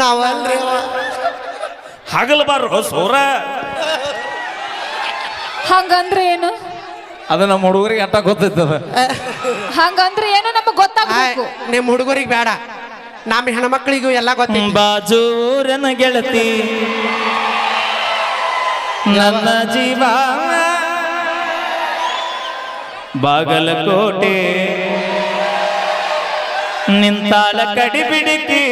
ನಾವಲ್ರಿ ಹಗಲ್ಬಾರ್ದು ಸೋರ ಹಂಗಂದ್ರೆ ಏನು? ಅದು ನಮ್ಮ ಹುಡುಗರಿಗೆ ಅಟ್ಟ ಗೊತ್ತೈತದ. ಹಂಗಂದ್ರೆ ಏನು ನಮಗ್ ಗೊತ್ತಾಗ್ಬೇಕು. ನಿಮ್ಮ ಹುಡುಗರಿಗೆ ಬೇಡ, ನಮ್ಮ ಹೆಣ್ಮಕ್ಳಿಗೂ ಎಲ್ಲ ಗೊತ್ತಿಲ್ಲ. ಬಾಜೂರನ ಗೆಳತಿ ನನ್ನ ಜೀವ ಬಾಗಲಕೋಟೆ ನಿಂತಾಲ ಕಡಿ ಬಿಡಿಕಿ.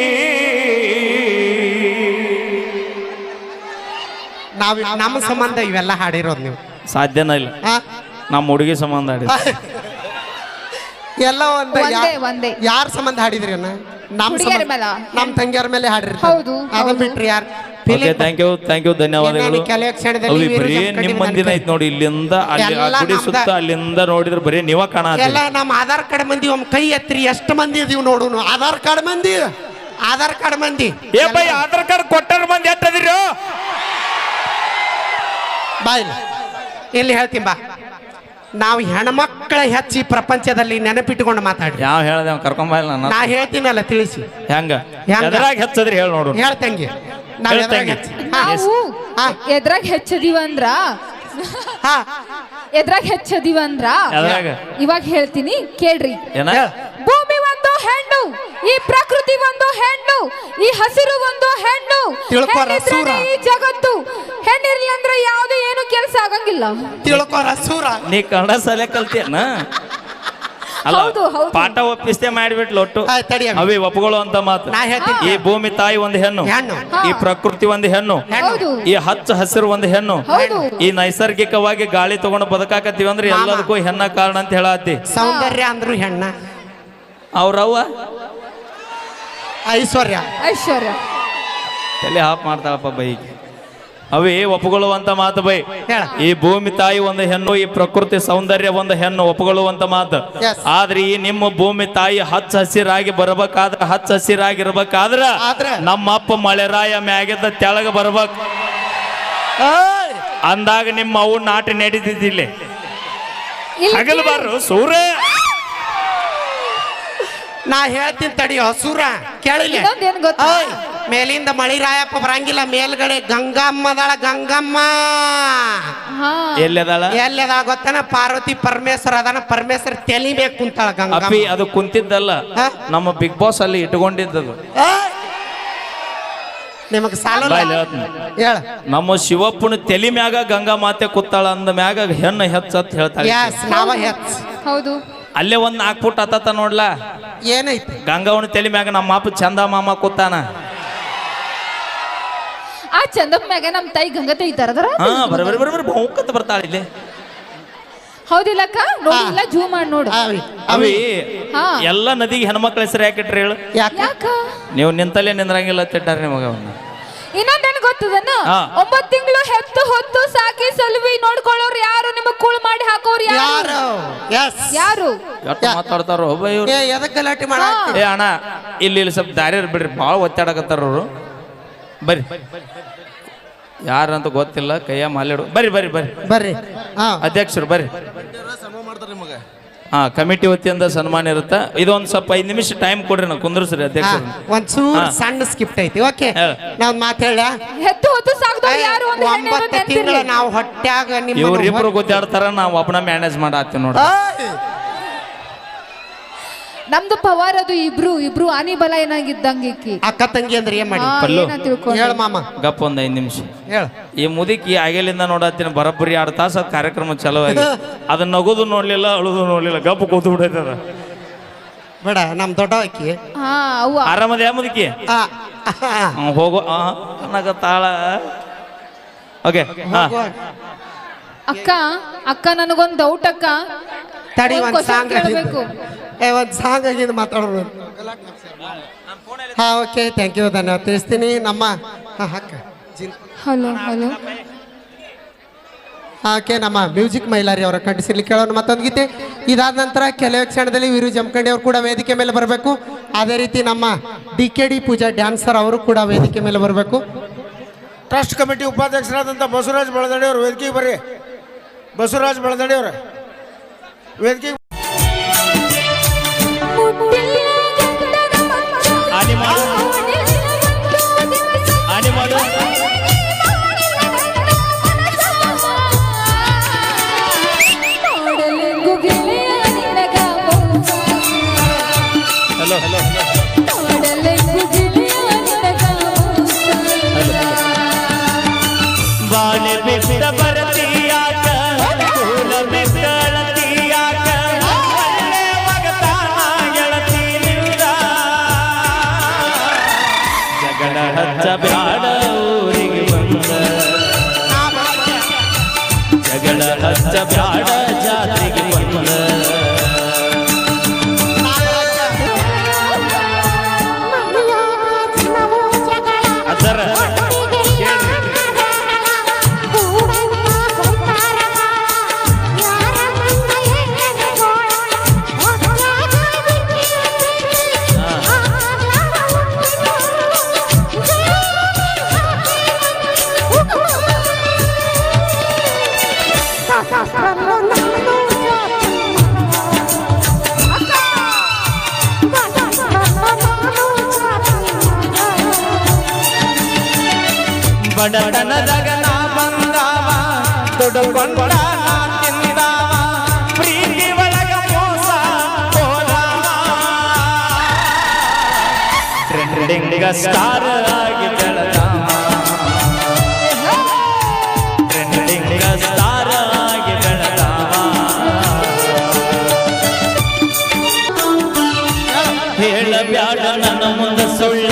ನಮ್ಮ ಸಂಬಂಧ ಇವೆಲ್ಲ ಹಾಡಿರೋದು ನೀವು ಸಾಧ್ಯನ ಇಲ್ಲ. ನಮ್ಮ ಹುಡುಗಿ ಸಂಬಂಧ ಹಾಡಿ ಎಲ್ಲ ಒಂದೇ ಯಾರ ಸಂಬಂಧ ಹಾಡಿದ್ರಿ? ನಮ್ಮ ತಂಗಿಯರ ಮೇಲೆ ಹಾಡ್ರಿ. ಹೌದು, ಅದನ್ನ ಬಿಟ್ರಿ ಯಾರು? ಥ್ಯಾಂಕ್ ಯು ಧನ್ಯವಾದಗಳು. ಬರೀ ನಿಮ್ಮ ಮಂದಿನ ಐತ್ ನೋಡಿ, ಇಲ್ಲಿಂದ ಅಲ್ಲಿ ಗುಡಿ ಸುತ್ತ ಅಲ್ಲಿಂದ ನೋಡಿದ್ರೆ ಬರೀ ನೀವ ಕಾಣ. ಎಲ್ಲ ನಮ್ಮ ಆಧಾರ್ ಕಾರ್ಡ್ ಮಂದಿ ಒಮ್ಮೆ ಕೈ ಎತ್ರಿ, ಎಷ್ಟು ಮಂದಿ ಇದೀವಿ ನೋಡುನು. ಆಧಾರ್ ಕಾರ್ಡ್ ಮಂದಿ ಏ ಬೈ, ಆಧಾರ್ ಕಾರ್ಡ್ ಕೊಟ್ಟಾರ ಮಂದಿ ಎಷ್ಟದಿರೋ ಬಾಯ್ ಇಲ್ಲಿ ಹೇಳ್ತೀನಿ ಬಾ. ನಾವು ಹೆಣ್ಮಕ್ಳ ಹೆಚ್ಚಿ ಪ್ರಪಂಚದಲ್ಲಿ ನೆನಪಿಟ್ಟುಕೊಂಡು ಮಾತಾಡಿ. ಯಾವ ಹೇಳ್ದೆ ಕರ್ಕೊಂಬಲ್ಲ ನಾ ಹೇಳ್ತೀನಲ್ಲ, ತಿಳಿಸಿ ಹೆಂಗ ಎದ್ರಾಗ ಹೆಚ್ಚದ್ರಿ ಹೇಳಿ ನೋಡು. ಹೇಳ್ತಂಗಿ ನಾವು ಎದ್ರಾಗ ಹೆಚ್ಚದಿವಂದ್ರ ಇವಾಗ ಹೇಳ್ತೀನಿ ಕೇಳ್ರಿ. ಭೂಮಿ ಒಂದು ಹೆಣ್ಣು, ಈ ಪ್ರಕೃತಿ ಒಂದು ಹೆಣ್ಣು, ಈ ಹಸಿರು ಒಂದು ಹೆಣ್ಣು, ಈ ಜಗತ್ತು ಹೆಣ್ಣಿರ್ಲಿ ಅಂದ್ರೆ ಯಾವ್ದು ಏನು ಕೆಲಸ ಆಗಂಗಿಲ್ಲ. ನೀ ಕನ್ನಡ ಸಲ ಕಲ್ತಿಯನ? ಅಲ್ಲ, ಪಾಠ ಒಪ್ಪಿಸ್ತೇ ಮಾಡಿಬಿಟ್ಲು ಒಟ್ಟು. ಅವಿ ಒಪ್ಪಗಳು ಅಂತ ಮಾತು. ಈ ಭೂಮಿ ತಾಯಿ ಒಂದು ಹೆಣ್ಣು, ಈ ಪ್ರಕೃತಿ ಒಂದು ಹೆಣ್ಣು, ಈ ಹಚ್ಚ ಹಸಿರು ಒಂದು ಹೆಣ್ಣು, ಈ ನೈಸರ್ಗಿಕವಾಗಿ ಗಾಳಿ ತಗೊಂಡು ಬದುಕಾಕತ್ತೀವಿ ಅಂದ್ರೆ ಎಲ್ಲದಕ್ಕೂ ಹೆಣ್ಣ ಕಾರಣ ಅಂತ ಹೇಳತ್ತಿ. ಸೌಂದರ್ಯ ಅಂದ್ರು ಹೆಣ್ಣ, ಅವ್ರವ್ವ ಐಶ್ವರ್ಯ ತಲೆ ಹಾಪ್ ಮಾಡ್ತಾಳಪ್ಪ ಬೈಗೆ. ಅವೇ ಒಪ್ಪುಗೊಳ್ಳುವಂತ ಮಾತು ಬೈ. ಈ ಭೂಮಿ ತಾಯಿ ಒಂದು ಹೆಣ್ಣು, ಈ ಪ್ರಕೃತಿ ಸೌಂದರ್ಯ ಒಂದು ಹೆಣ್ಣು, ಒಪ್ಪುಗೊಳ್ಳುವಂತ ಮಾತು. ಆದ್ರೆ ಈ ನಿಮ್ಮ ಭೂಮಿ ತಾಯಿ ಹಚ್ಚ ಹಸಿರಾಗಿ ಬರ್ಬೇಕಾದ್ರ ನಮ್ಮ ಅಪ್ಪ ಮಳೆರಾಯ ಮ್ಯಾಗಿದ್ದ ತೆಳಗ ಬರ್ಬೇಕು. ಅಂದಾಗ ನಿಮ್ಮ ಅವು ನಾಟಿ ನಡೀತಿದ್ದಿಲ್ಲ. ಹಗಲ್ಬಾರ್ದು ಸೂರ್ಯ. ನಾ ಹೇಳ್ತೀನಿ ತಡಿ ಹಸೂರ ಕೇಳಿಲ್ಲ. ಮೇಲಿಂದ ಮಳಿ ರಾಯಪ್ಪ ಬರಂಗಿಲ್ಲ, ಮೇಲ್ಗಡೆ ಗಂಗಮ್ಮದಾಳ. ಗಂಗಮ್ಮ ಎಲ್ಲದ ಗೊತ್ತನ? ಪಾರ್ವತಿ ಪರಮೇಶ್ವರ ಅದಾನ, ಪರಮೇಶ್ವರ ತೆಲಿಬೇಕು ಕುಂತಾಳ ಗಂಗಮ್ಮ. ಅದು ಕುಂತಿದ್ದಲ್ಲ, ನಮ್ಮ ಬಿಗ್ ಬಾಸ್ ಅಲ್ಲಿ ಇಟ್ಕೊಂಡಿದ್ದದು. ನಿಮಗ್ ಸಾಲ ಹೇಳ. ನಮ್ಮ ಶಿವಪ್ಪನ ತೆಲಿ ಮ್ಯಾಗ ಗಂಗಾ ಮಾತೆ ಕೂತಾಳ ಅಂದ ಮ್ಯಾಗ ಹೆಣ್ಣು ಹೆಚ್ಚತ್ ಹೇಳ್ತಾಳೆ. ಹೌದು, ಅಲ್ಲೇ ಒಂದ್ 4 ಫುಟ್ ಹತ್ತ ನೋಡ್ಲಾ, ಏನೈತಿ ಗಂಗಾವನ ತಲೆ ಮ್ಯಾಗ ನಮ್ಮ ಅಪ್ಪ ಚಂದ ಮಾಮ ಕೂತಾನ. ಆ ಚಂದಪ್ಪ ಮ್ಯಾಗ ನಮ್ಮ ತಾಯಿ ಗಂಗಾ ತಾಯಿ ತರದರ. ಬರಬರಿ ಬಹುಕತ್ ಬರ್ತಾಳ ಇಲ್ಲಿ. ಹೌದಿಲ್ಲಕ್ಕ? ನೋಡಿಲ್ಲ, ಜೂಮ್ ಮಾಡಿ ನೋಡು. ಅವಿ ಎಲ್ಲ ನದಿಗೆ ಹೆಣ್ಮಕ್ಳ ಹೆಸರು ಯಾಕಿಟ್ರಿ ಹೇಳು? ಯಾಕ ನೀವು ನಿಂತಲ್ಲೇ ನಿಂದ್ರಂಗಿಲ್ಲ ತಿಟ್ಟಾರ ನಿಮಗ. ಇನ್ನೊಂದೇನು ಗೊತ್ತದನ್ನ? 9 ತಿಂಗಳು ಹೆತ್ತು ಹೊತ್ತು ಸಾಕಿ ಸಲುವಿ ನೋಡ್ಕೊಳ್ಳೋರು ಯಾರು? ನಿಮಗ್ ಕೂಳ್ ಮಾಡಿ ಹಾಕೋರು ಯಾರು? ಮಾತಾಡ್ತಾರೋ ಗಲಾಟೆ ಮಾಡ. ಏ ಅಣ್ಣ, ಇಲ್ಲಿ ಸ್ವಲ್ಪ ದಾರಿ ಬಿಡ್ರಿ, ಭಾಳ ಒತ್ತಾಡಕತ್ತಾರ ಅವರು. ಬರ್ರಿ, ಯಾರಂತ ಗೊತ್ತಿಲ್ಲ, ಕೈಯ ಮಾಲಿಡು. ಬರ್ರಿ ಅಧ್ಯಕ್ಷರು ಬರ್ರಿ. ಕಮಿಟಿ ವತಿಯಿಂದ ಸನ್ಮಾನ ಇರುತ್ತೆ. ಇದೊಂದು ಸ್ವಲ್ಪ 5 ನಿಮಿಷ ಟೈಮ್ ಕೊಡ್ರಿ, ನಾವು ಕುಂದ್ರಸ್ರಿ ಅಧ್ಯಕ್ಷರು. ಒಂಚೂರು ಸಣ್ಣ ಸ್ಕಿಪ್ಟ್ ಐತಿ. ಓಕೆ, ನಾವ್ ಮಾತಾಡ. ಹೆತ್ತು ಹೊತ್ತು ಸಾಕ್ದವ್ರು ಯಾರು? 9 ತಿಂಗಳು ನಾವು ಹೊಟ್ಯಾಗ ಇವ್ರಿಬ್ರು ಗೊತ್ತಾಡ್ತಾರ, ನಾವು ಒಬ್ಬನ ಮ್ಯಾನೇಜ್ ಮಾಡತ್ತೀವಿ ನೋಡಿ. ನಮ್ದು ಪವಾರ್ ಅದು. ಇಬ್ರು ಆನಿ ಬಲ ಏನಾಗಿದ್ದಂಗೆ. ಅಕ್ಕ ತಂಗಿ ಅಂದ್ರೆ ಏನ್ ಮಾಡಿ ಹೇಳ ಮಾಮ. ಗಪ್ಪ ಒಂದ್ 5 ನಿಮಿಷ ಹೇಳ. ಈ ಮುದುಕಿ ಆಗಲಿಂದ ನೋಡತ್ತೀನಿ, ಬರಬ್ಬರಿ 2 ತಾಸ ಕಾರ್ಯಕ್ರಮ ಚಲೋ ಆಗಿ. ಅದನ್ನ ನಗೋದು ನೋಡ್ಲಿಲ್ಲ, ಅಳುದು ನೋಡ್ಲಿಲ್ಲ, ಗಪ್ಪ ಕೂತು ಬಿಡೈತದ. ಬೇಡ, ನಮ್ ದೊಡ್ಡ ಅಕ್ಕಿ ಆರಾಮದ ಮುದುಕಿ ಹೋಗೋ ಅನ್ನಕತ್ತಾಳ. ಓಕೆ, ಅಕ್ಕ ನನಗೊಂದು ಡೌಟ್ ಅಕ್ಕ. ತಡಿ, ಒಂದ್ ಸಾಂಗ್ ಆಗಿದೆ ಮಾತಾಡೋದು. ಓಕೆ, ಥ್ಯಾಂಕ್ ಯು, ಧನ್ಯವಾದ ತಿಳಿಸ್ತೀನಿ. ನಮ್ಮ ಹಲೋ ಓಕೆ, ನಮ್ಮ ಮ್ಯೂಸಿಕ್ ಮೈಲಾರಿ ಅವರ ಕಂಠಸಿರ್ಲಿ ಕೇಳೋಣ ಮತ್ತೊಂದು ಗೀತೆ. ಇದಾದ ನಂತರ ಕೆಲವೇ ಕ್ಷಣದಲ್ಲಿ ವೀರು ಜಮಖಂಡಿ ಅವರು ಕೂಡ ವೇದಿಕೆ ಮೇಲೆ ಬರಬೇಕು. ಅದೇ ರೀತಿ ನಮ್ಮ DKD ಪೂಜಾ ಡ್ಯಾನ್ಸರ್ ಅವರು ಕೂಡ ವೇದಿಕೆ ಮೇಲೆ ಬರಬೇಕು. ಟ್ರಸ್ಟ್ ಕಮಿಟಿ ಉಪಾಧ್ಯಕ್ಷರಾದಂಥ ಬಸವರಾಜ್ ಬಳದಡಿ ಅವರು ವೇದಿಕೆಗೆ ಬರ್ರಿ. ಬಸವರಾಜ್ ಬಳದಡಿ ಅವರು ವೇದಿಕೆಗೆ ಹಲೋ ಬಾಳೆ ಬಿಟ್ಟ ಬರತೀಯಾಕ ಕೂಲ ಬಿಟ್ಟಳತೀಯಾಕ ಒಳ್ಳೆ ಒಗತಾನ ಗೆಳತಿನಿಂದ ಜಗಳ ಹಚ್ಚ ಬ್ಯಾಡ ಊರಿಗೆ ಬಂದ ಜಗಳ ಹಚ್ಚ ಬ್ಯಾಡ ಜಾತ್ರೆಗೆ ಬಂದ ಅದರ ಬಡತನದಾಗ ನಾ ಬಂದಾವ ದುಡುಕೊಂಡ ನಾ ತಿಂದಾವ ಪ್ರೀತಿ ಒಳಗ ಮೋಸ ಹೋದಾವ ಟ್ರೆಂಡಿಂಗ್ ಸ್ಟಾರ್ ಆಗಿ ಬೆಳೆದಾವ ಟ್ರೆಂಡಿಂಗ್ ಸ್ಟಾರ್ ಆಗಿ ಬೆಳೆದಾವ ಹೇಳಬ್ಯಾಡ ನನ್ನ ಮುಂದ ಸುಳ್ಳ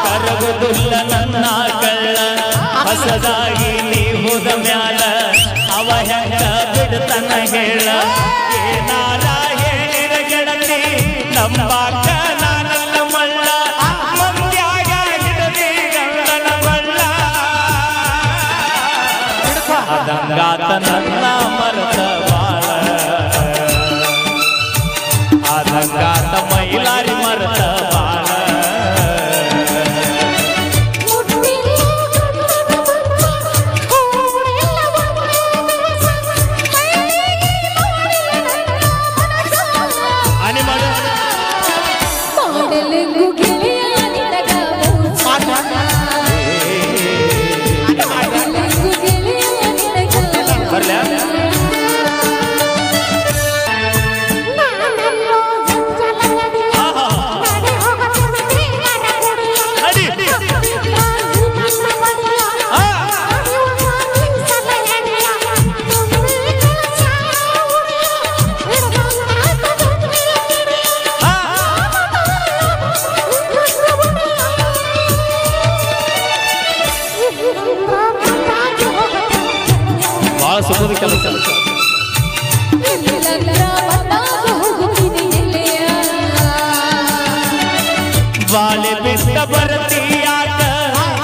ಕರಗುದಿಲ್ಲ ನನ್ನ ಕಳ್ಳ ಹೊಸದಾಗಿ ನೀ ಹೋದ ಮ್ಯಾಲ ಅವ ಹೆಂಗ ಬಿಡ್ತನ ಹೇಳ ಏನಾರ ಹೇಳಿರ ಗೆಳತಿ ನಂಬಾಕ ನಾನಲ್ಲ ಮಳ್ಳ ಮಂದ್ಯಾಗ ಹಿಡದಿ ಗಂಡನ ಬಳ್ಳ ಅದಂಗಾತ ನನ್ನ ಮರದ ಬಾಳ ಅದಂಗಾತ ಮೈಲಾರಿ ಮರದ ಬಾಳ ಸುಖದ ಕೆಲಸ ಬಾಳೆ ಬಿಟ್ಟ ಬರತೀಯಾಕ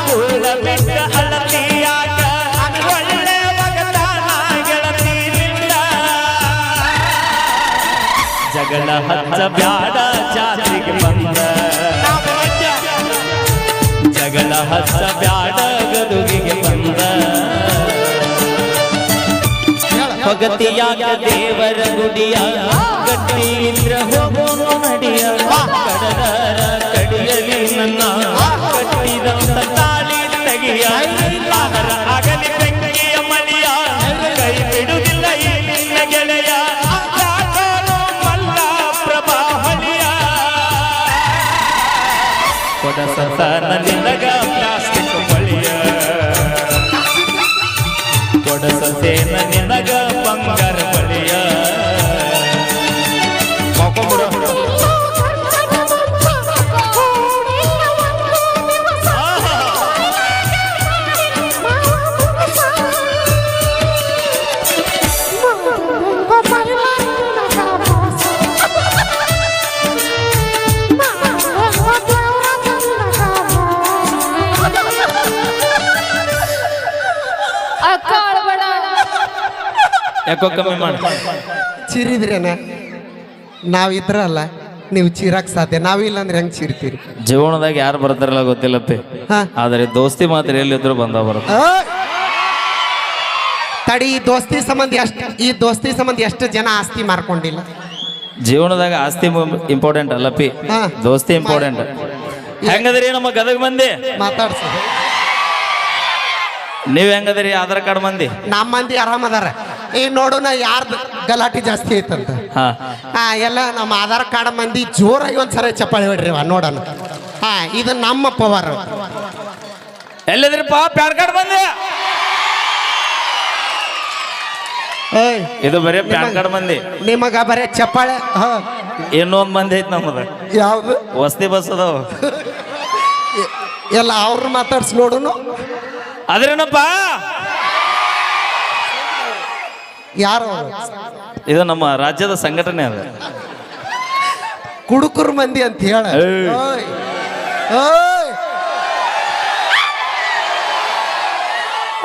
ಕೂಲ ಬಿಟ್ಟ ಅಳತೀಯಾಕ ಒಳ್ಳೆ ಒಗತಾನ ಗೆಳತಿನಿಂದ ಜಗಳ ಹಚ್ಚ ಬ್ಯಾಡ ಜಾತ್ರೆಗೆ ಬಂದ ಜಗಳ ಹಚ್ಚ ಬ್ಯಾಡ ಗದುಗಿಗೆ ಬಂದ ಭಗತಿಯಾಗ ದೇವರ ಗುಡಿಯ ಗಟ್ಟಿದ್ರ ಹೋಗೋನು ನಡಿಯ ಕಡದರ ಕಡಿಯಲಿ ನನ್ನ ಕಟ್ಟಿದಂತ ತಾಳಿ ತೆಗಿಯ ಆಹರ ಆಗಲಿ ಬೆಂಕಿಯ ಮಲಿಯ ಕೈ ಬಿಡುವುದಿಲ್ಲ ಈ ನಿನ್ನ ಗೆಳೆಯ ಯಾಕೋ ಮಲ್ಲ ಪ್ರಭಾ ಹೊಲಿಯ ಕೊಡಸತ ನಿನಗ ಪ್ಲಾಸ್ಟಿಕ್ ಬಳಿಯ ಕೊಡಸತೇನ ನಿನಗ ಬಂಗಾರ ಬಳಿಯ ಯಾಕೋ ಕಮ್ಮಿ ಮಾಡಿ ಚಿರಿದ್ರೇನ ನಾವಿದ್ರಲ್ಲ ನೀವು ಚೀರಾಕ್ ಸಾಧ್ಯ ನಾವಿಲ್ಲ ಅಂದ್ರೆ ಹೆಂಗ್ ಚೀರ್ತೀರಿ ಜೀವನದಾಗ ಯಾರು ಬರ್ತಾರಲ್ಲ ಗೊತ್ತಿಲ್ಲಪ್ಪಿ ಆದ್ರೆ ದೋಸ್ತಿ ಮಾತ್ರ ಎಲ್ಲಿದ್ರು ಬಂದ ಬರುತ್ತೆ ತಡಿ ಈ ದೋಸ್ತಿ ಸಂಬಂಧ ಎಷ್ಟು ಜನ ಆಸ್ತಿ ಮಾರ್ಕೊಂಡಿಲ್ಲ ಜೀವನದಾಗ ಆಸ್ತಿ ಇಂಪಾರ್ಟೆಂಟ್ ಅಲ್ಲಪ್ಪಿ ದೋಸ್ತಿ ಇಂಪಾರ್ಟೆಂಟ್ ಹೆಂಗದ್ರಿ ನಮ್ಮ ಗದಗ ಮಂದಿ ಮಾತಾಡ್ಸ ನೀವ್ ಹೆಂಗದ್ರಿ ಆಧಾರ್ ಕಾರ್ಡ್ ಮಂದಿ ನಮ್ಮ ಮಂದಿ ಆರಾಮದಾರ ಈ ನೋಡೋಣ ಯಾರ್ದು ಗಲಾಟೆ ಜಾಸ್ತಿ ಐತಂತ ಹಾ ಎಲ್ಲ ನಮ್ಮ ಆಧಾರ್ ಕಾರ್ಡ್ ಮಂದಿ ಜೋರಾಗಿ ಒಂದ್ಸರಿ ಚಪ್ಪಾಳಿ ಹೊಡ್ರಿ ನೋಡೋಣ ಇದು ನಮ್ಮ ಪವರ್. ಎಲ್ಲಿದ್ರಿಪ್ಪ ಪ್ಯಾನ್ ಕಾರ್ಡ್ ಬಂದೆ? ಇದು ಬರೀ ಪ್ಯಾನ್ ಕಾರ್ಡ್ ಮಂದಿ, ನಿಮಗ ಬರೇ ಚಪ್ಪಾಳೆ. ಇನ್ನೊಂದ್ ಮಂದಿ ಐತ್ ನಮ್ಮದ. ಯಾವ್ದು? ವಸ್ತಿ ಬಸ್ ಅದಾವ. ಎಲ್ಲ ಅವ್ರ ಮಾತಾಡ್ಸಿ ನೋಡುನು. ಅದ್ರೇನಪ್ಪ ಯಾರು? ಇದು ನಮ್ಮ ರಾಜ್ಯದ ಸಂಘಟನೆ ಅದ, ಕುಡುಕರು ಮಂದಿ ಅಂತ ಹೇಳ.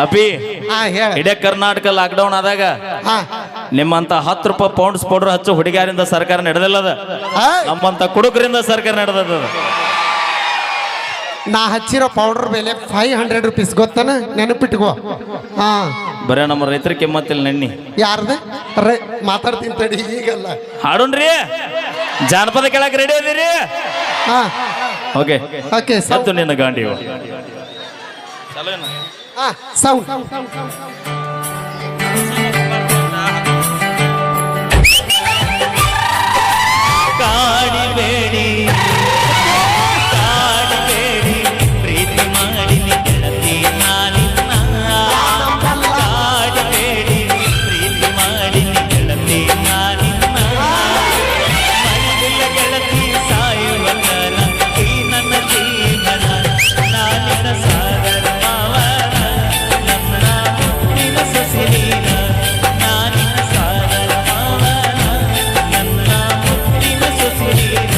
ಅಪಿ ಹೇಳ. ಇಡೀ ಕರ್ನಾಟಕ ಲಾಕ್ಡೌನ್ ಆದಾಗ ನಿಮ್ಮಂತ 10 ರೂಪಾಯಿ ಪೌಂಡ್ಸ್ ಪೌಡರ್ ಹಚ್ಚು ಹುಡುಗಿಯರಿಂದ ಸರ್ಕಾರ ನಡೆದಿಲ್ಲದ, ನಮ್ಮಂತ ಕುಡುಕರಿಂದ ಸರ್ಕಾರ ನಡೆದದ. ನಾ ಹಚ್ಚಿರೋ ಪೌಡರ್ ಬೆಲೆ 500 ರೂಪೀಸ್ ಗೊತ್ತನ, ನೆನಪಿಟ್ಕೋ. ಬರೇ ನಮ್ಮ ರೈತರ ಕೆಮ್ಮತ್ತಿಲ್ಲ ನೆನ್ನಿ. ಯಾರ್ದ ಮಾತಾಡ್ತೀನಿ ತಡಿ, ಈಗಲ್ಲ. ಹಾಡೋಣ್ರಿ, ಜಾನಪದ ಕೇಳಕ್ ರೆಡಿ ಅದೀರಿ? Okay okay. ಸತ್ತು ನಿನ್ನ ಗಾಂಡಿ ಸೌಂಡ್. ಕಾಡಿಬೇಡಿ ಕಾಡಿಬೇಡಿ ಪ್ರೀತಿ ಮಾಡಿನಿ ಗೆಳತಿ ನಾನಿನ್ನ, ಕಾಡಿಬೇಡಿ ಪ್ರೀತಿ ಮಾಡಿನಿ ಗೆಳತಿ ನಾನಿನ್ನ, ಮೈದಿಲ್ಲ ಗೆಳತಿ ಸಾಯುವಲ್ಲರ ಈ ನನ್ನ ಜೀವನ, ನಾನಿನ ಸಾಗರ ಮಾವನ, ನನ್ನ ಮುತ್ತಿನ ಸೊಸೆಯೀನ, ನಾನಿನ ಸಾಗರ ಮಾವನ, ನನ್ನ ಮುತ್ತಿನ ಸೊಸೆಯೀನ.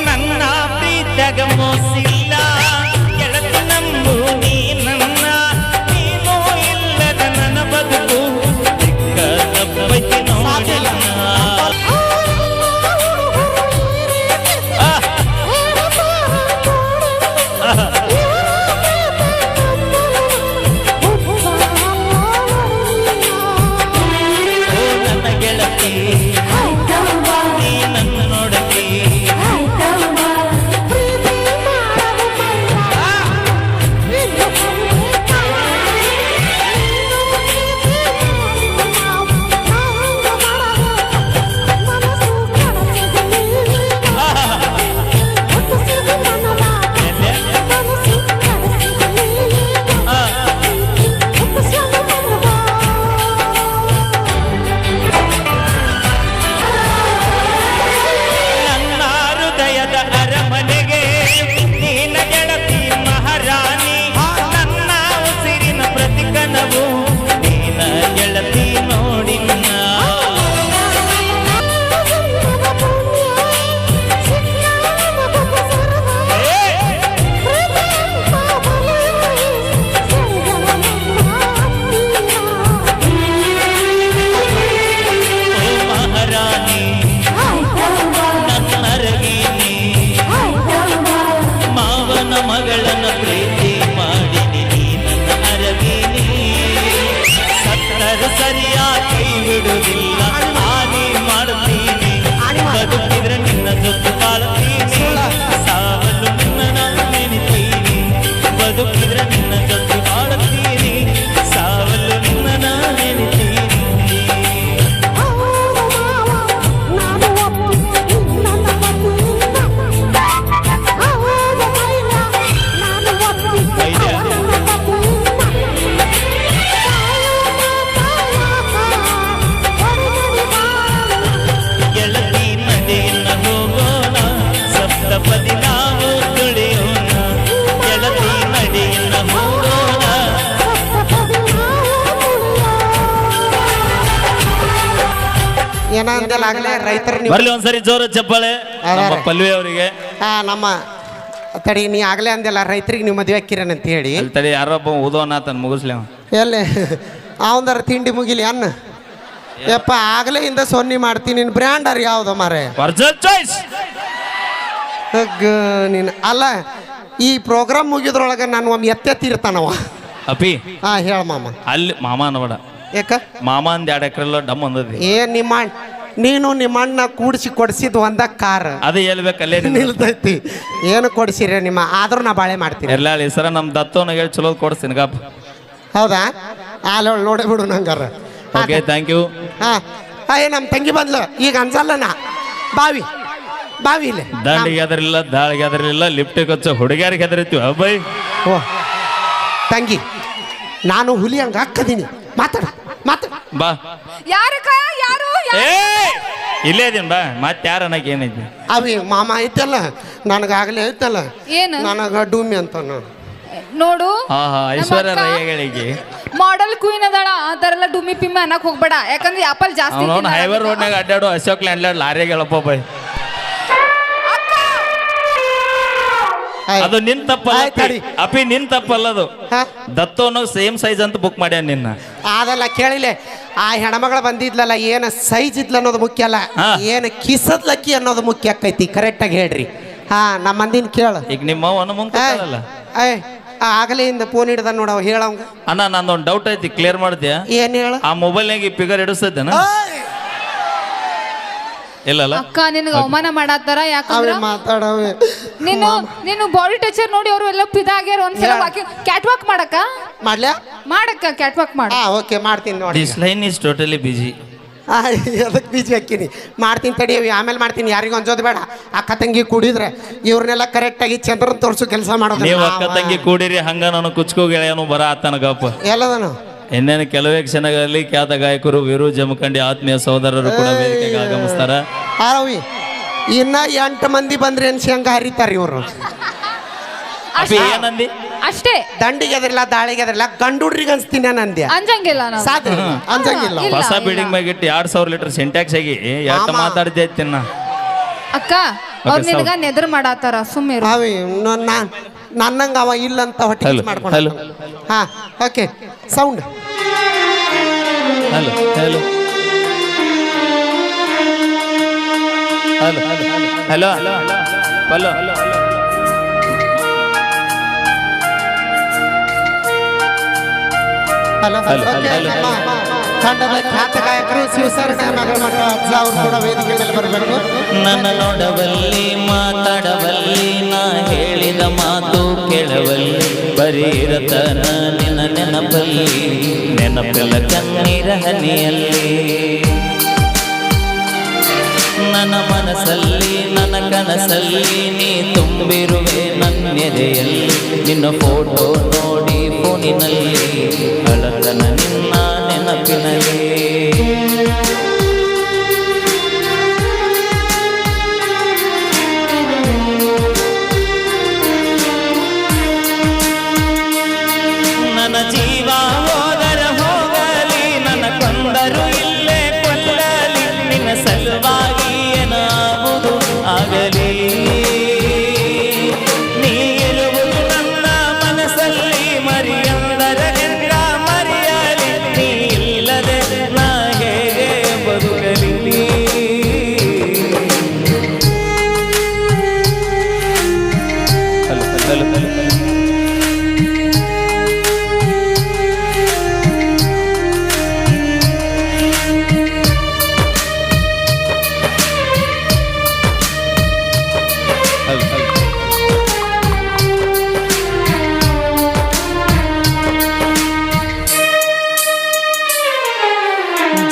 ನನ್ನ ಪ್ರೀತ್ಯಾಗ ಮೋಸಿಲ್ಲ ಗೆಳತಿ ನಂಬು ನೀ ನನ್ನ, ನೀನು ಇಲ್ಲದ ನನ್ನ ಬದುಕು ದಿಕ್ಕ ತಪ್ಪೈತಿ ನೋಡಿಲ್ಲ. ಓ ನನ್ನ ಗೆಳತಿ ನೀ ನನ್ನ ನೋಡತಿ, ಏನಂದೆಲ್ಲ ಆಗ್ಲೇ ರೈತರು ನೀವು ಬರ್ಲಿ ಒಂದ್ಸರಿ ಜೋರ ಚಪ್ಪಾಳೆ ನಮ್ಮ ಪಲ್ವಿ ಅವರಿಗೆ. ನಮ್ಮ ತಡಿ ನೀ ಆಗ್ಲೇ ಅಂದೆಲ್ಲ ರೈತರಿಗೆ ನೀವು ಮದುವೆ ಹಾಕಿರೇನಂತ ಹೇಳಿ ಅಲ್ಲಿ ತಡಿ ಯಾರೊಬ್ಬ ಓದೋನ ತನ್ನ ಮುಗಿಸ್ಲಿ ಅವ. ಎಲ್ಲಿ ಅವಂದಾರ ತಿಂಡಿ ಮುಗಿಲಿ ಅನ್ನ ಯಪ್ಪ ಆಗ್ಲೇ ಇಂದ ಸೊನ್ನಿ ಮಾಡ್ತೀನಿ ನಿನ್ ಬ್ರ್ಯಾಂಡರ್ ಯಾವ್ದು ಮಾರೆ ವರ್ಜನ್ ಚಾಯ್ಸ್. ನೀನು ಅಲ್ಲ ಈ ಪ್ರೋಗ್ರಾಮ್ ಮುಗಿದ್ರೊಳಗೆ ನಾನು ಒಮ್ಮೆ ಎತ್ತೆತ್ತಿರ್ತಾನವ. ಅಪಿ ಹೇಳ ಮಾಮ. ಅಲ್ಲಿ ಮಾಮ ಅನ್ಬೇಡ, ಯಾಕ ಮಾಮ ಅಂದ್ 2 ಎಕರೆ ಡಮ್ ಅಂದದಿ. ನೀನು ನಿಮ್ಮ ಅಣ್ಣ ಕೂಡಿಸಿ ಕೊಡಿಸಿದ್ ಒಂದ ಕಾರ್ ಅದೇ ಹೇಳ್ಬೇಕು ಅಲ್ಲೇ ನಿಲ್ತೈತಿ. ಏನು ಕೊಡಿಸಿರಿ ನಿಮ್ಮ ಆದ್ರೂ ನಾ ಬಾಳೆ ಮಾಡ್ತೀನಿ. ಎಲ್ಲ ಈ ಸರ ನಮ್ಮ ದತ್ತೋನ ಹೇಳಿ ಚಲೋ ಕೊಡಿಸ್ತೀನಿ ಗಪ್. ಹೌದಾ ಆಲ ನೋಡೇ ಬಿಡು ನಂಗಾರ. Okay thank you. ನಮ್ಮ ತಂಗಿ ಬಂದ್ಲು ಈಗ ಅನ್ಸಲ್ಲನ ಬಾವಿ ಇಲ್ಲಿ ದಂಡಿಗೆ ಅದರಿಲ್ಲ ದಾಳಿಗೆ ಅದರಿಲ್ಲ ಲಿಫ್ಟಿಗೆ ಹಚ್ಚ ಹುಡುಗಿಯರಿಗೆ ಹೆದರಿತೀವಿ ಅಬ್ಬೈ. ಓ ತಂಗಿ ನಾನು ಹುಲಿ ಹಂಗ ಹಾಕದೀನಿ. ಮಾತಾಡ ಬಾ. ಯಾರು ಏ ಇಲ್ಲೇ ಇದೀನಿ ಬಾ. ಮತ್ತೆ ಯಾರ ಅನ್ನಕ್ಕೆ ಏನೈತಿ ಅವಿ ಮಾಮ ಐತಲ್ಲ ನನಗಾಗಲೇ ಐತಲ್ಲ ಏನು ನನಗ ಡೂಮಿ ಅಂತ ನೋಡು. ಐಶ್ವರ್ಯ ರೈಗಳಿಗೆ ಮಾಡೆಲ್ ಕ್ವೀನ್ ಅದಾಳ. ಆ ತರ ಎಲ್ಲ ಡುಮ್ಮಿ ಪಿಮ್ಮಿ ಅನ್ನಕ್ ಹೋಗ್ಬೇಡ, ಯಾಕಂದ್ರೆ ಆಪಲ್ ಜಾಸ್ತಿ ಹೈವೇ ರೋಡ್ನಾಗ ಅಡ್ಡಾಡು ಅಶೋಕ್ ಲ್ಯಾಂಡ್ ಲಾರಿಯಾಗ ಹೇಳಪ್ಪ ಬೈ. ಅದು ನಿನ್ ತಪ್ಪಲ್ಲ ಅಪಿ, ನಿನ್ ತಪ್ಪಲ್ಲದು. ದತ್ತೋನು ಸೇಮ್ ಸೈಜ್ ಅಂತ ಬುಕ್ ಮಾಡ್ಯಾನ ನಿನ್ನ. ಅದಲ್ಲ ಕೇಳಿಲೆ ಆ ಹೆಣ್ಮಗಳು ಬಂದಿದ್ಲಲ್ಲ ಏನ ಸೈಜ್ ಇದ್ಲ ಅನ್ನೋದು ಮುಖ್ಯ ಅಲ್ಲ, ಏನ್ ಕಿಸದ್ಲಕ್ಕಿ ಅನ್ನೋದು ಮುಖ್ಯ ಆಕೈತಿ. ಕರೆಕ್ಟ್ ಆಗಿ ಹೇಳ್ರಿ. ನಮ್ಮ ಮಂದಿನ ಕೇಳ. ಈಗ ನಿಮ್ಮ ಅವನ ಮುಂಕಲ್ಲ ಆಗಲೇ ಇಂದ ಫೋನ್ ಹಿಡ್ದ ನೋಡವ ಹೇಳವಂಗ. ಅಣ್ಣ ನಂದೊಂದು ಡೌಟ್ ಐತಿ, ಕ್ಲಿಯರ್ ಮಾಡ್ತೀಯಾ? ಏನ್ ಹೇಳ. ಆ ಮೊಬೈಲ್ನಾಗ ಫಿಗರ್ ಹಿಡಿಸ್ತೇನ ಇಲ್ಲಲ್ಲ? ಅಕ್ಕ ನಿನಗೆ ಅವಮಾನ ಮಾಡತ್ತಾರ. ಯಾಕಂದ್ರೆ ಮಾತಾಡವೆ ನೀನು ಬಾಡಿ ಟಚರ್ ನೋಡಿ ಅವರು ಎಲ್ಲ ಪಿದಾಗ್ಯಾರ. ಒಂದ್ಸಲ ಕ್ಯಾಟ್ ವಾಕ್ ಮಾಡಕ್ಕ ಕ್ಯಾಟ್ ವಾಕ್ ಮಾಡ. ಓಕೆ ಮಾಡ್ತೀನಿ ನೋಡಿ. This line is totally busy. ಅದಕ್ಕೆ ಬೀಜಿ ಹಾಕಿನಿ. ಮಾಡ್ತೀನಿ ತಡಿ ಆಮೇಲೆ ಮಾಡ್ತೀನಿ. ಯಾರಿಗೂ ಅನ್ಸೋದು ಬೇಡ. ಅಕ್ಕ ತಂಗಿ ಕೂಡಿದ್ರೆ ಇವ್ರನ್ನೆಲ್ಲ ಕರೆಕ್ಟಾಗಿ ಚಂದ್ರನ್ ತೋರಿಸೋ ಕೆಲಸ ಮಾಡೋದು. ನೀವು ಅಕ್ಕ ತಂಗಿ ಕೂಡಿರಿ ಹಂಗ ನಾನು ಕುಚ್ಕೋ ಗೆಳೆಯನು ಬರ ಆತನ ಗಪ್ಪ ಎಲ್ಲದನು. ಇನ್ನೇನು ಕೆಲವೇ ಕ್ಷಣಗಳಲ್ಲಿ ಖ್ಯಾತ ಗಾಯಕರು ವೀರು ಜಮಖಂಡಿ ಆತ್ಮೀಯ ಸಹೋದರರು ಕೂಡ ವೇದಿಕೆಗೆ ಆಗಮಿಸ್ತಾರ. ರವಿ ಇನ್ನ 8 ಮಂದಿ ಬಂದ್ರೆ ಅನ್ಸಿ ಹಂಗ ಹರಿತಾರ ಇವರು. ಏನಂದಿ ಅಷ್ಟೇ. ದಂಡಿಗೆ ಎದ್ರಿಲ್ಲ ದಾಳಿಗೆ ಎದ್ರಿಲ್ಲ ಗಂಡುಡ್ರಿಗೆ ಅನ್ಸ್ತೀನಿ ನಂದ್ಯ. ಅಂಜಂಗಿಲ್ಲ ಸಾಧ್ಯ ಅಂಜಂಗಿಲ್ಲ. ಹೊಸ ಬಿಲ್ಡಿಂಗ್ ಮ್ಯಾಗ ಇಟ್ಟು 2000 ಲೀಟರ್ ಸಿಂಟ್ಯಾಕ್ಸ್ ಆಗಿ ಎಷ್ಟು ಮಾತಾಡ್ದೆ ತಿನ್ನ ಅಕ್ಕ. ಅವ್ರು ನಿನಗ ನೆದರ್ ಮಾಡಾತಾರ ಸುಮ್ಮನೆ. ಅವಿ ನನ್ನಂಗ ಅವ ಇಲ್ಲ ಅಂತ ಹೊಟ್ಟೆ ಮಾಡ್ಕೊಂಡು. Okay sound. Hello hello hello hello hello ತಂಡದ ಖ್ಯಾತ ಗಾಯಕರು ಶಿವಸರಣ ಮಗಳ ಅಜ್ಜ ಅವರು ಕೂಡ ವೇದಿಕೆ ಮೇಲೆ ಬರಬೇಕು. ನನ್ನ ನೋಡವಲ್ಲಿ ಮಾತಾಡವಲ್ಲಿ ನಾ ಹೇಳಿದ ಮಾತು ಕೇಳವಲ್ಲಿ ಬರೀರತನ ನಿನ್ನ ನೆನಪಲ್ಲಿ ನೆನಪೆಲ್ಲ ಕಣ್ಣೀರ ಹನಿಯಲ್ಲಿ ನನ್ನ ಮನಸ್ಸಲ್ಲಿ ನನ್ನ ಕನಸಲ್ಲಿ ನೀ ತುಂಬಿರುವೆ ನನ್ನೆದೆಯಲ್ಲಿ ನಿನ್ನ ಫೋಟೋ ನೋಡಿ ಫೋನಿನಲ್ಲಿ ಅಳತನ ನಿನ್ನ ನೆನಪಿನಲ್ಲಿ ನನ್ನ ಜೀವ ಹೋದರ ಹೋಗಲಿ ನನ್ನ ಕೊಂದರು ಇಲ್ಲೇ ಕೊಲ್ಲಲಿ ನಿನ್ನ ಸಲುವಾಗಿ ಏನಾಗುವುದು ಆಗಲಿ ನೀ ಇರುವುದು ನನ್ನ ಮನಸ್ಸಲ್ಲಿ ಮರಿಯಂದರ ಹೆಂಗ ಮರೆಯಲಿ ನೀ ಇಲ್ಲದೆ ನಾ ಹೇಗೆ ಬದುಕಲಿ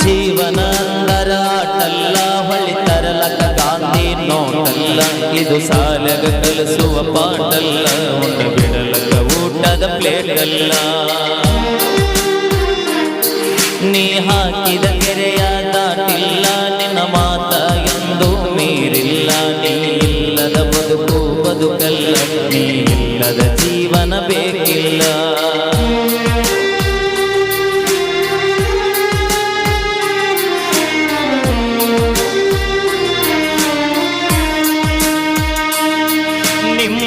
ಜೀವನ ಆಟಲ್ಲ ಹೊಳಿತರಲಕ ಗಾಂಧಿ ನೋಟಲ್ಲ ಇದು ಸಾಲಗ ಕಲಿಸುವ ಪಾಟಲ್ಲ ಉಂಡ ಬಿಡಲಕ ಊಟದ ಪ್ಲೇಟ್ ಅಲ್ಲ ನೀ ಹಾಕಿದ ಕೆರೆಯ ದಾಟಿಲ್ಲ ನಿನ್ನ ಮಾತ ಎಂದು ಮೀರಿಲ್ಲ ನೀ ಇಲ್ಲದ ಬದುಕು ಬದುಕಲ್ಲ ನೀ ಇಲ್ಲದ ಜೀವನ ಬೇಕಿಲ್ಲ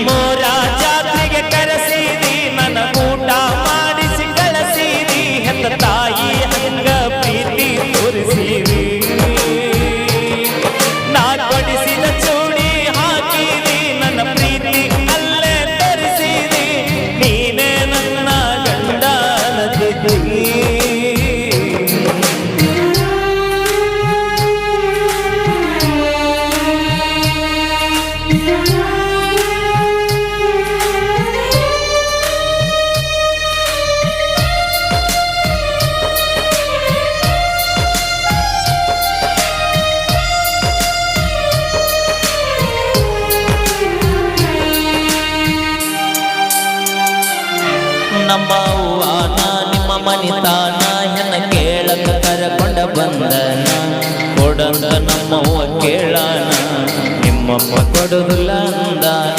ನಿಮ್ಮೂರ ಜಾತ್ರೆಗೆ ಕರೆಸಿದಿ ನನ್ನ ಊಟ ಮಾಡಿಸಿ ಕಳಿಸಿದಿ ಹೆತ್ತ ತಾಯಿ ಹಂಗ ಪ್ರೀತಿ ತೋರಿಸಿದಿ ನಾ ಕೊಡಿಸಿದ ಚೂಡಿ ಹಾಕಿದಿ ನನ್ನ ಪ್ರೀತಿ ಅಲ್ಲೇ ತರಿಸಿದಿ ನೀನೇ ನನ್ನ ಗಂಡ ಅನ್ನತಿದ್ದಿ ನಮ್ಮ ಅವ್ವಾನ ನಿಮ್ಮ ಮನಿತಾನ ಹೆಣ್ಣ ಕೇಳಕ ಕರಕೊಂಡ ಬಂದನ ಕೊಡಂತ ನಮ್ಮವ್ವ ಕೇಳಾನ ನಿಮ್ಮಪ್ಪ ಕೊಡುದಿಲ್ಲ ಅಂದಾನ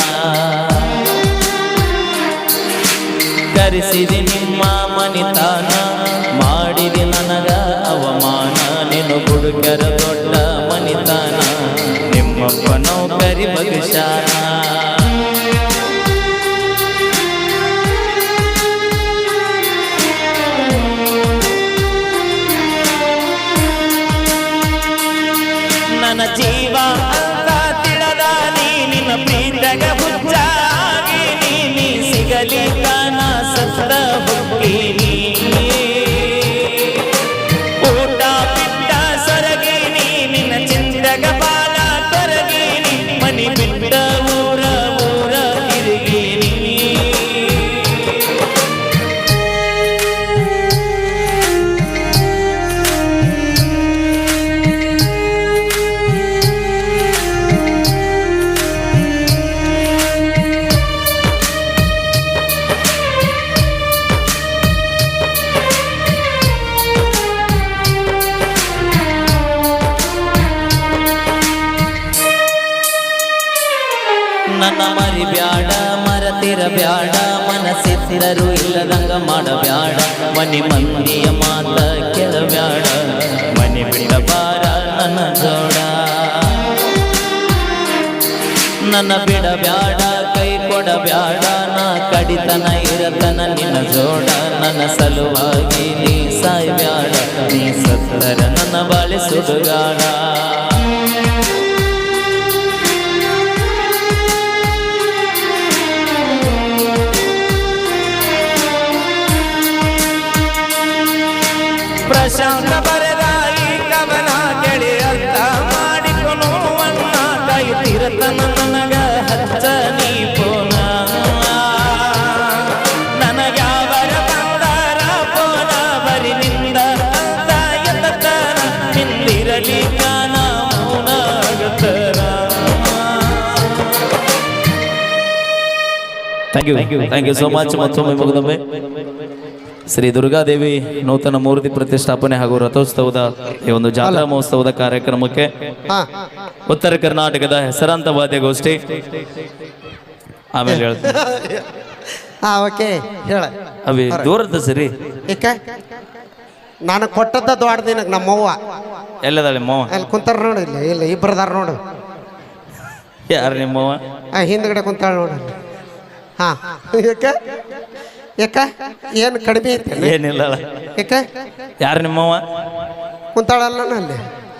ಕರೆಸಿದಿ ನಿಮ್ಮ ಮನಿತಾನ ಮಾಡಿದಿ ನನಗ ಅವಮಾನ ನೀನು ಹುಡುಗರ ದೊಡ್ಡ ಮನಿತಾನ ನಿಮ್ಮಪ್ಪ ನೌಕರಿ ಭವಿಷ್ಯಾನ ನನ್ನ ಜೀವ ಅಂತ ತಿಳಿದ ನಿನ್ನ ಪ್ರೀತಗ ಹುಚ್ಚಾಗಿ ನೀ ಸಿಗಲಿ ಕಾನ ಸತ್ತ ಹುಕ್ಕೀನಿ ಊಟ ಬಿಟ್ಟ ಸೊರಗೀನಿ ನಿನ್ನ ಚಿಂತಗ ಬಾಲ ತೊರಗೀನಿ ಮನಿ ಬಿಟ್ಟ ಊರ ಊರ ತಿರುಗೀನಿ ನನ್ನ ಮರಿ ಬ್ಯಾಡ ಮರತಿರ ಬ್ಯಾಡ ಮನಸ್ಸಿದ್ದರು ಇಲ್ಲದಂಗ ಮಾಡಬ್ಯಾಡ ಮನಿ ಮಂದಿಯ ಮಾತ ಕೆಳಬ್ಯಾಡ ಮನಿ ಬಿಡ ಬಾರ ನನ್ನ ಜೋಡ ನನ್ನ ಬಿಡಬ್ಯಾಡ ಕೈ ಕೊಡಬ್ಯಾಡ ನಾ ಕಡಿತನ ಇರತನ ನಿನ್ನ ಜೋಡ ನನ್ನ ಸಲುವಾಗಿ ನೀ ಸಾಯ್ಬ್ಯಾಡ ನೀ ಸತ್ತರ ನನ್ನ ಬಾಳೆ ಸುಡುಗಾಡ ಪ್ರಶಾಂತ ಬರೆದ ಈ ಕವನ ಗೆಳೆಯರ್ಥ ಮಾಡಿಕೊನು ಅನ್ನ ಕಾಯುತ್ತಿರತನ ನನಗ ಹಚ್ಚ ನೀ ಪೋನ ನನಗ್ಯಾವರ ಬಂದಾರ ಪೋನ ಬರಿ ನಿಂದ ಅಂತ ಎತ್ತನ ನಿಂದಿರಲಿ ಗಾನ ಮೌನಾಗತರ ಥ್ಯಾಂಕ್ ಯು ಸೋ ಮಚ್ ಮತ್ತೊಮ್ಮೆ ಮುಗಿದೊಮ್ಮೆ ಶ್ರೀ ದುರ್ಗಾದೇವಿ ನೂತನ ಮೂರ್ತಿ ಪ್ರತಿಷ್ಠಾಪನೆ ಹಾಗೂ ರಥೋತ್ಸವದ ಈ ಒಂದು ಜಾತ್ರಾ ಮಹೋತ್ಸವದ ಕಾರ್ಯಕ್ರಮಕ್ಕೆ ಉತ್ತರ ಕರ್ನಾಟಕದ ಹೆಸರಾಂತ ವಾದ್ಯಗೋಷ್ಠಿ ಆಮೇಲೆ ಹೇಳ್ತೀನಿ ಓಕೆ ಹೇಳ ಅವಿ ದೂರದ ಸರಿ ಏಕ ನಾನು ಕೊಟ್ಟದ್ದ ದೊಡ್ಡ ದಿನಕ್ಕೆ ನಮ್ಮವ್ವ ಎಲ್ಲದಾಳೆ ಮಾವ ಅಲ್ಲಿ ಕುಂತಾರ ನೋಡು ಇಲ್ಲ ಇಲ್ಲ ಇಬ್ಬರದಾರ ನೋಡು ಯಾರು ನಿಮ್ಮವ್ವ ಹಿಂದ್ಗಡೆ ಕುಂತಾಳ ನೋಡು ಹಾ ಯಾಕ ಯಾಕ ಏನು ಕಡಿಮೆ ಐತೆ ಏನಿಲ್ಲ ಯಾಕ ಯಾರು ನಿಮ್ಮವ್ವ ಕುಂತಾಳಲ್ಲ ಅಲ್ಲಿ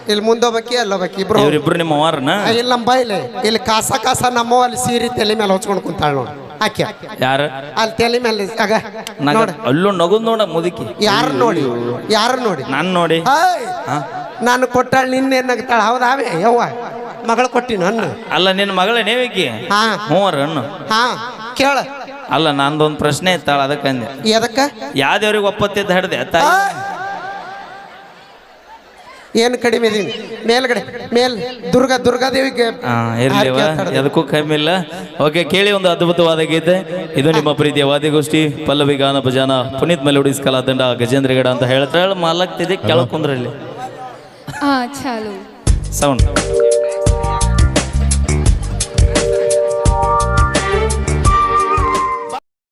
ಇಲ್ಲಿ ಮುಂದೋಗ್ಬೇಕಿ ಅಲ್ಲೋಗ್ಬೇಕಿ ಇಬ್ರು ಇವ್ರಿಬ್ರು ನಿಮ್ಮವ್ವಾರನ ಇಲ್ಲಿ ನಮ್ಮ ಬಾಯಿಲೆ ಇಲ್ಲಿ ಕಾಸ ನಮ್ಮವ್ವ ಅಲ್ಲಿ ಸೀರೆ ತಲೆ ಮೇಲೆ ಹೊಚ್ಕೊಂಡು ಕುಂತಾಳ ನೋಡು ಆಕೆ ಯಾರು ಅಲ್ಲಿ ತಲೆ ಮೇಲೆ ಆಗ ನೋಡು ಅಲ್ಲೂ ನಗುದ್ ನೋಡ ಮುದುಕಿ ಯಾರು ನೋಡಿ ನಾನು ನೋಡಿ ನಾನು ಕೊಟ್ಟಾಳ ನಿನ್ನೇನಾಗ್ತಾಳ ಹೌದಾವೇ ಯವ್ವ ಮಗಳು ಕೊಟ್ಟಿನ ಅನ್ನ ಅಲ್ಲ ನಿನ್ನ ಮಗಳೇ ನೇವಿಕಿ ಹಾ ಹ್ಞೂ ಹಾ ಕೇಳ ಅಲ್ಲ ನಂದೊಂದು ಪ್ರಶ್ನೆ ಇತ್ತಾಳ ಅದಕ್ಕಂದೆ ಎದಕ್ಕ ಯಾವ್ದೇವ್ರಿಗೆ ಒಪ್ಪತ್ತಿದ್ದ ಹಿಡ್ದೆ ಏನು ಕಡಿಮೆ ಇದೀನಿ ಮೇಲ್ಗಡೆ ದುರ್ಗಾದೇವಿಗೆ ಇರ್ಲಿವ ಎದಕ್ಕೂ ಕಮ್ಮಿ ಇಲ್ಲ ಓಕೆ ಕೇಳಿ ಒಂದು ಅದ್ಭುತವಾದ ಗೀತೆ ಇದು ನಿಮ್ಮ ಪ್ರೀತಿಯ ವಾದ್ಯಗೋಷ್ಠಿ ಪಲ್ಲವಿ ಗಾನ ಭಜಾನ ಪುನೀತ್ ಮೆಲೋಡಿಸ್ ಕಲಾತಂಡ ಗಜೇಂದ್ರಗಡ ಅಂತ ಹೇಳ್ತಾಳೆ ಮಾಲಾಗ್ತಿದೆ ಕೆಳಗೆ ಕುಂದ್ರಲ್ಲಿ ಚಾಲು ಸೌಂಡ್